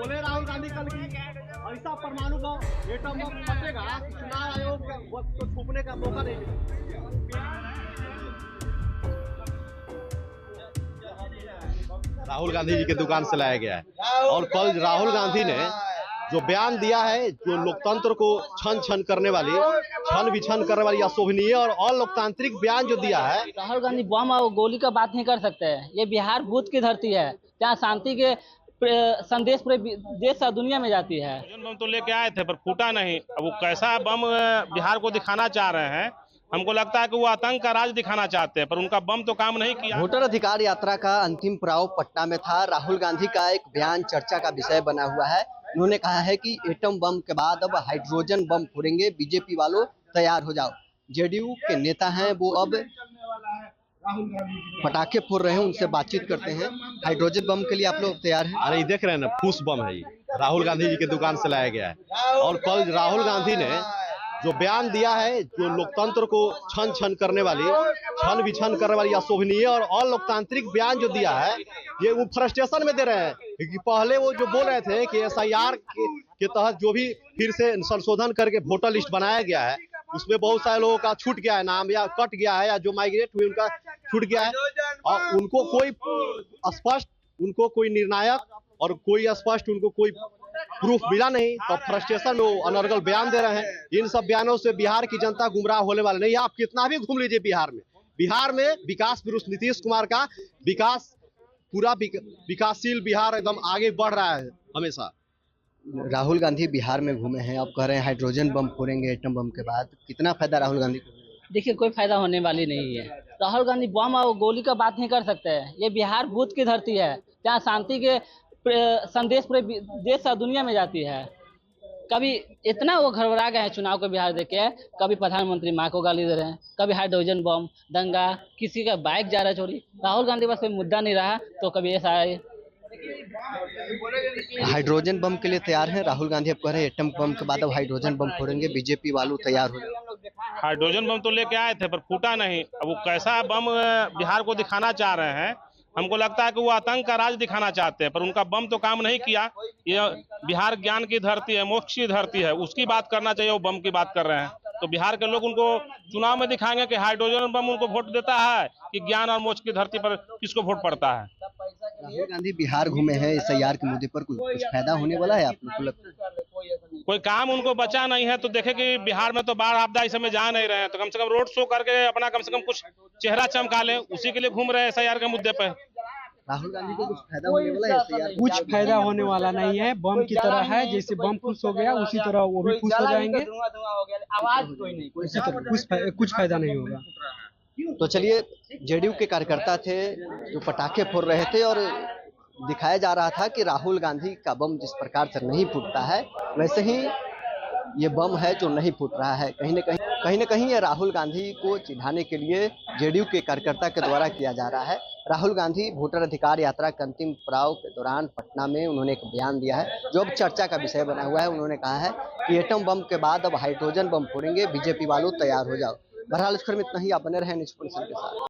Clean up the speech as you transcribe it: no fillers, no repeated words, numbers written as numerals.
बोले राहुल गांधी कल की ऐसा परमाणु बम एटम बम फटेगा, चुनाव आयोग को छुपने का मौका नहीं मिलेगा। राहुल गांधी जी की दुकान से लाया गया है और कल राहुल गांधी ने जो बयान दिया है, जो लोकतंत्र को छन छन करने वाली, छन विछन करने वाली अशोभनीय और अलोकतांत्रिक बयान जो दिया है। राहुल गांधी बम और गोली का बात नहीं कर सकते हैं। ये बिहार भूत की धरती है जहाँ शांति के संदेश पूरे देश और दुनिया में जाती है। बम तो लेके आए थे पर फूटा नहीं। अब वो कैसा बम बिहार को दिखाना चाह रहे हैं, हमको लगता है कि वो आतंक का राज दिखाना चाहते हैं, पर उनका बम तो काम नहीं किया। वोटर अधिकार यात्रा का अंतिम पड़ाव पटना में था। राहुल गांधी का एक बयान चर्चा का विषय बना हुआ है। उन्होंने कहा है कि एटम बम के बाद अब हाइड्रोजन बम फोड़ेंगे, बीजेपी वालों तैयार हो जाओ। जेडीयू के नेता हैं, वो अब पटाखे फोड़ रहे हैं, उनसे बातचीत करते हैं। हाइड्रोजन बम के लिए आप लोग तैयार हैं? अरे देख रहे हैं ना, फूस बम है ये, राहुल गांधी जी की दुकान से लाया गया है और कल राहुल गांधी ने जो बयान दिया है, जो लोकतंत्र को छन छन करने वाली, छन विछन करने वाली अशोभनीय और अलोकतांत्रिक बयान जो दिया है, ये वो फ्रस्ट्रेशन में दे रहे हैं कि पहले वो जो बोल रहे थे कि एसआईआर के तहत जो भी फिर से संशोधन करके वोटर लिस्ट बनाया गया है, उसमें बहुत सारे लोगों का छूट गया है नाम, या कट गया है, या जो माइग्रेट हुए उनका छूट गया है और उनको कोई स्पष्ट, उनको कोई निर्णायक और कोई स्पष्ट उनको कोई प्रूफ मिला नहीं। तो फ्रस्ट्रेशन में वो अनर्गल बयान दे रहे हैं। इन सब बयानों से बिहार की जनता गुमराह होने वाली नहीं है। आप कितना भी घूम लीजिए बिहार में विकास पुरुष नीतीश कुमार का विकास, पूरा विकासशील बिहार एकदम आगे बढ़ रहा है हमेशा। राहुल गांधी बिहार में घूमे हैं, अब कह रहे हैं हाइड्रोजन बम फोड़ेंगे एटम बम के बाद। कितना फायदा राहुल गांधी को? देखिए, कोई फायदा होने वाली नहीं है। राहुल गांधी बम और गोली का बात नहीं कर सकते हैं। ये बिहार भूत की धरती है जहाँ शांति के संदेश पूरे देश और दुनिया में जाती है। कभी इतना वो घबरा गए हैं चुनाव को बिहार देख के, कभी प्रधानमंत्री माँ को गाली दे रहे हैं, कभी हाइड्रोजन बम, दंगा, किसी का बाइक जा रहा है चोरी। राहुल गांधी बस कोई मुद्दा नहीं रहा तो कभी ऐसा आए। हाइड्रोजन बम के लिए तैयार हैं राहुल गांधी, अब कह रहे हैं एटम बम के बाद अब हाइड्रोजन बम फोड़ेंगे, बीजेपी वालों तैयार हो जाए। हाइड्रोजन बम तो लेके आए थे पर फूटा नहीं। अब वो कैसा बम बिहार को दिखाना चाह रहे हैं, हमको लगता है कि वो आतंक का राज दिखाना चाहते हैं, पर उनका बम तो काम नहीं किया। ये बिहार ज्ञान की धरती है, मोक्ष की धरती है, उसकी बात करना चाहिए, वो बम की बात कर रहे हैं। तो बिहार के लोग उनको चुनाव में दिखाएंगे कि हाइड्रोजन बम उनको वोट देता है कि ज्ञान और मोक्ष की धरती पर किसको वोट पड़ता है। राहुल गांधी बिहार घूमे हैं, एसआईआर के मुद्दे पर कुछ फायदा होने वाला है आपको लगता है? कोई काम उनको बचा नहीं है। तो देखे कि बिहार में तो बाढ़ आपदा इस समय जा नहीं रहे हैं, तो कम से कम रोड शो करके अपना कम से कम कुछ चेहरा चमका ले, उसी के लिए घूम रहे हैं एसआईआर के मुद्दे पर। राहुल गांधी को कुछ फायदा होने वाला है एसआईआर? कुछ फायदा होने वाला नहीं है। बम की तरह है, जैसे बम फुस हो गया उसी तरह वो भी फुस हो जाएंगे। कुछ फायदा नहीं होगा। तो चलिए, जेडीयू के कार्यकर्ता थे जो पटाखे फोड़ रहे थे और दिखाया जा रहा था कि राहुल गांधी का बम जिस प्रकार से नहीं फूटता है, वैसे ही ये बम है जो नहीं फूट रहा है। कहीं न कहीं ये राहुल गांधी को चिढ़ाने के लिए जेडीयू के कार्यकर्ता के द्वारा किया जा रहा है। राहुल गांधी वोटर अधिकार यात्रा के अंतिम पड़ाव के दौरान पटना में उन्होंने एक बयान दिया है जो अब चर्चा का विषय बना हुआ है। उन्होंने कहा है कि एटम बम के बाद अब हाइड्रोजन बम फोड़ेंगे, बीजेपी वालों तैयार हो जाओ। बहरहाल इस खबर में इतना ही। आप बने रहें न्यूज़ 24 के साथ।